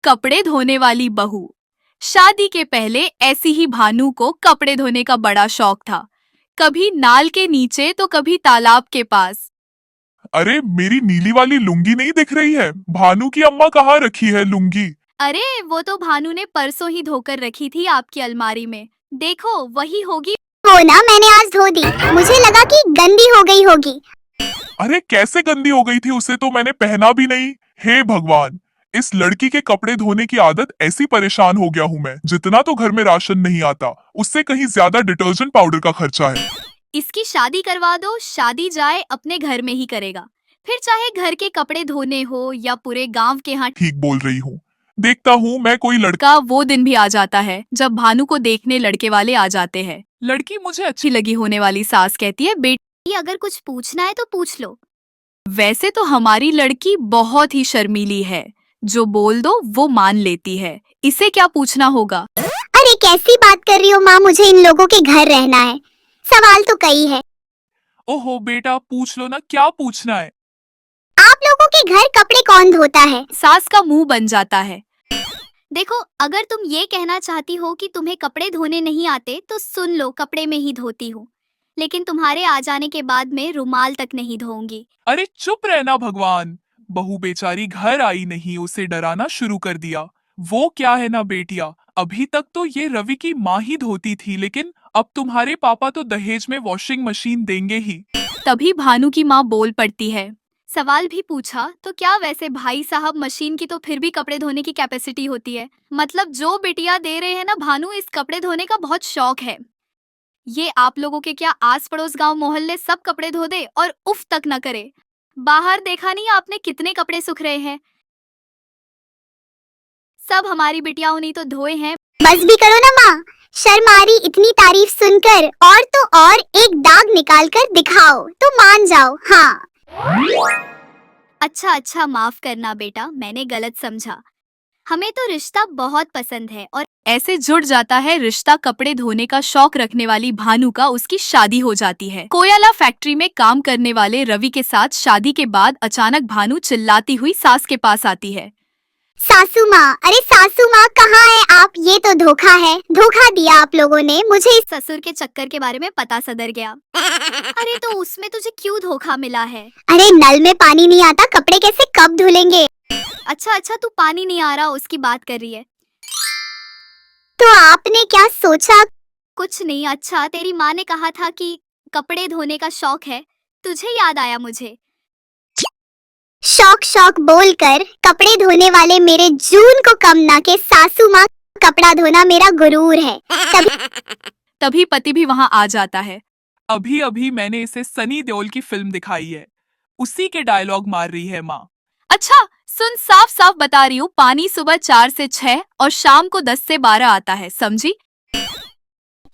कपड़े धोने वाली बहू। शादी के पहले ऐसी ही भानु को कपड़े धोने का बड़ा शौक था। कभी नाल के नीचे तो कभी तालाब के पास। अरे मेरी नीली वाली लुंगी नहीं दिख रही है? भानु की अम्मा कहाँ रखी है लुंगी? अरे वो तो भानु ने परसों ही धोकर रखी थी आपकी अलमारी में। देखो वही होगी। वो ना मैंने आज धो दी, मुझे लगा कि गंदी हो गई होगी। अरे कैसे गंदी हो गई थी? उसे तो मैंने पहना भी नहीं। हे भगवान, इस लड़की के कपड़े धोने की आदत ऐसी परेशान हो गया हूँ मैं। जितना तो घर में राशन नहीं आता, उससे कहीं ज्यादा डिटर्जेंट पाउडर का खर्चा है। इसकी शादी करवा दो, शादी जाए अपने घर में ही करेगा। फिर चाहे घर के कपड़े धोने हो या पूरे गांव के यहाँ। ठीक बोल रही हूँ। देखता हूँ मैं कोई लड़का। का वो दिन भी आ जाता है जब भानु को देखने लड़के वाले आ जाते हैं। लड़की मुझे अच्छी लगी होने वाली सास कहती है, बेटी अगर कुछ पूछना है तो पूछ लो। वैसे तो हमारी लड़की बहुत ही शर्मीली है, जो बोल दो वो मान लेती है। इसे क्या पूछना होगा? अरे कैसी बात कर रही हो माँ, मुझे इन लोगों के घर रहना है। सवाल तो कई है। ओहो बेटा, पूछ लो ना, क्या पूछना है? आप लोगों के घर कपड़े कौन धोता है? सास का मुंह बन जाता है। देखो, अगर तुम ये कहना चाहती हो कि तुम्हें कपड़े धोने नहीं आते तो सुन लो, कपड़े में ही धोती हूँ, लेकिन तुम्हारे आ जाने के बाद मैं रुमाल तक नहीं धोऊंगी। अरे चुप रहना भगवान। बहू बेचारी घर आई नहीं, उसे डराना शुरू कर दिया। वो क्या है ना बेटिया, अभी तक तो ये रवि की माँ ही धोती थी, लेकिन अब तुम्हारे पापा तो दहेज में वॉशिंग मशीन देंगे ही। तभी भानु की माँ बोल पड़ती है, सवाल भी पूछा तो क्या? वैसे भाई साहब, मशीन की तो फिर भी कपड़े धोने की कैपेसिटी होती है। मतलब जो बिटिया दे रहे हैं ना भानु, इस कपड़े धोने का बहुत शौक है। ये आप लोगों के क्या आस पड़ोस गांव मोहल्ले सब कपड़े धो दे और उफ तक न करे। बाहर देखा नहीं आपने कितने कपड़े सूख रहे हैं? सब हमारी बिटियाओं ने तो धोए हैं। बस भी करो ना माँ, शर्म आ रही इतनी तारीफ सुनकर। और तो और एक दाग निकाल कर दिखाओ तो मान जाओ। हाँ अच्छा माफ करना बेटा, मैंने गलत समझा। हमें तो रिश्ता बहुत पसंद है। और ऐसे जुड़ जाता है रिश्ता। कपड़े धोने का शौक रखने वाली भानु का उसकी शादी हो जाती है। कोयला फैक्ट्री में काम करने वाले रवि के साथ शादी के बाद अचानक भानु चिल्लाती हुई सास के पास आती है। सासू माँ, अरे सासू माँ कहाँ है आप? ये तो धोखा है, धोखा दिया आप लोगों ने मुझे। ससुर के चक्कर के बारे में पता सदर गया। अरे तो उसमें तुझे क्यों धोखा मिला है? अरे नल में पानी नहीं आता, कपड़े कैसे कब धुलेंगे? अच्छा तू पानी नहीं आ रहा उसकी बात कर रही है। तो आपने क्या सोचा? कुछ नहीं। अच्छा, तेरी माँ ने कहा था कि कपड़े धोने का शौक है, तुझे याद आया मुझे। शौक शौक बोलकर कपड़े धोने वाले मेरे जून को कम ना के सासू माँ, कपड़ा धोना मेरा गुरूर है। तभी पति भी वहाँ आ जाता है। अभी अभी मैंने इसे सनी देओल की फिल्म दिखाई है, उसी के डायलॉग मार रही है माँ। अच्छा सुन, साफ साफ बता रही हूँ, पानी सुबह 4 से 6 और शाम को 10 से 12 आता है, समझी?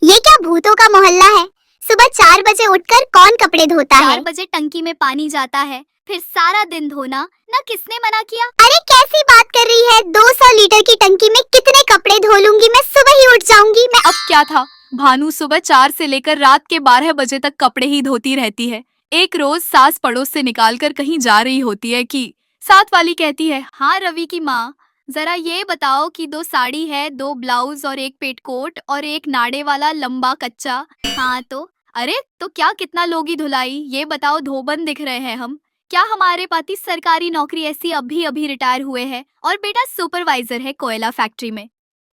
ये क्या भूतों का मोहल्ला है? सुबह 4 बजे उठकर कौन कपड़े धोता है? 4 बजे टंकी में पानी जाता है, फिर सारा दिन धोना ना। किसने मना किया? अरे कैसी बात कर रही है? 200 लीटर की टंकी में कितने कपड़े धो लूंगी मैं, सुबह ही उठ जाऊंगी मैं। अब क्या था, भानु सुबह 4 से लेकर रात के 12 बजे तक कपड़े ही धोती रहती है। एक रोज सास पड़ोस से निकाल कर कहीं जा रही होती है कि साथ वाली कहती है, हाँ रवि की माँ, जरा ये बताओ कि 2 साड़ी है, 2 ब्लाउज और 1 पेटकोट और 1 नाड़े वाला लंबा कच्चा। हाँ तो अरे तो क्या कितना लोगी धुलाई, ये बताओ। धोबन दिख रहे हैं हम क्या? हमारे पति सरकारी नौकरी ऐसी अभी अभी रिटायर हुए हैं और बेटा सुपरवाइजर है कोयला फैक्ट्री में।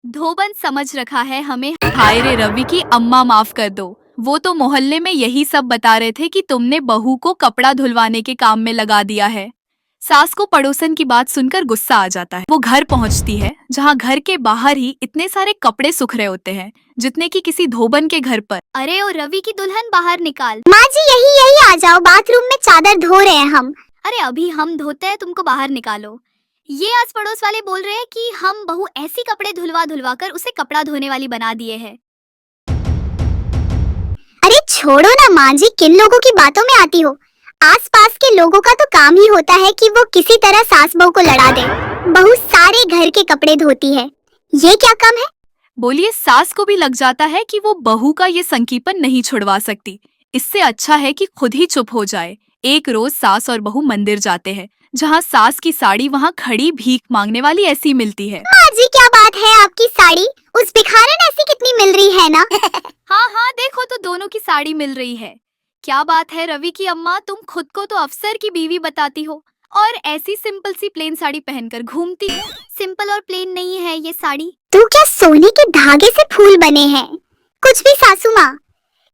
धोबन समझ रखा है हमें। हाय रे रवि की अम्मा, माफ कर दो। वो तो मोहल्ले में यही सब बता रहे थे कि तुमने बहू को कपड़ा धुलवाने के काम में लगा दिया है। सास को पड़ोसन की बात सुनकर गुस्सा आ जाता है। वो घर पहुंचती है जहां घर के बाहर ही इतने सारे कपड़े सूख रहे होते हैं जितने कि किसी धोबन के घर पर। अरे ओ रवि की दुल्हन, बाहर निकाल। माँ जी यही आ जाओ, बाथरूम में चादर धो रहे हैं हम। अरे अभी हम धोते हैं, तुमको बाहर निकालो। ये आस पड़ोस वाले बोल रहे हैं कि हम बहू ऐसी कपड़े धुलवा कर उसे कपड़ा धोने वाली बना दिए हैं। अरे छोड़ो ना माँ जी, किन लोगों की बातों में आती हो? आसपास के लोगों का तो काम ही होता है कि वो किसी तरह सास बहू को लड़ा दे। बहू सारे घर के कपड़े धोती है, ये क्या कम है? बोलिए, सास को भी लग जाता है कि वो बहू का ये संकीपन नहीं छुड़वा सकती। इससे अच्छा है कि खुद ही चुप हो जाए। एक रोज सास और बहू मंदिर जाते हैं जहाँ सास की साड़ी वहाँ खड़ी भीख मांगने वाली ऐसी मिलती है। माँ जी क्या बात है, आपकी साड़ी उस भिखारन ऐसी कितनी मिल रही है ना। हाँ हाँ देखो तो दोनों की साड़ी मिल रही है। क्या बात है रवि की अम्मा, तुम खुद को तो अफसर की बीवी बताती हो और ऐसी सिंपल सी प्लेन साड़ी पहनकर घूमती हो। सिंपल और प्लेन नहीं है ये साड़ी। तू क्या सोने के धागे से फूल बने हैं? कुछ भी सासू माँ,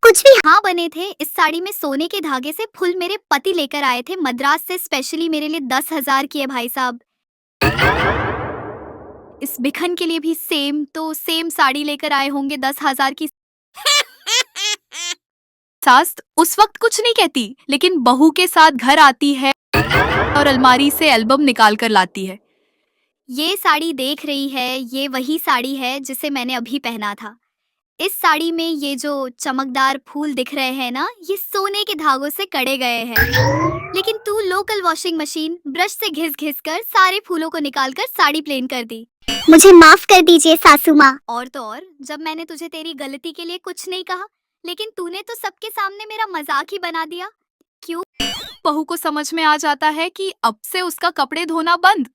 कुछ भी। हाँ बने थे। इस साड़ी में सोने के धागे से फूल मेरे पति लेकर आए थे मद्रास से, स्पेशली मेरे लिए 10,000 की है भाई साहब। इस बिखन के लिए भी सेम साड़ी लेकर आए होंगे 10,000 की। सास उस वक्त कुछ नहीं कहती, लेकिन बहू के साथ घर आती है और अलमारी से एल्बम निकाल कर लाती है। ये साड़ी देख रही है, ये वही साड़ी है जिसे मैंने अभी पहना था। इस साड़ी में ये जो चमकदार फूल दिख रहे हैं ना, ये सोने के धागों से कड़े गए हैं। लेकिन तू लोकल वॉशिंग मशीन ब्रश से घिस कर सारे फूलों को निकालकर साड़ी प्लेन कर दी। मुझे माफ कर दीजिए सासू माँ। और तो और, जब मैंने तुझे तेरी गलती के लिए कुछ नहीं कहा, लेकिन तूने तो सबके सामने मेरा मजाक ही बना दिया। क्यों? बहू को समझ में आ जाता है कि अब से उसका कपड़े धोना बंद।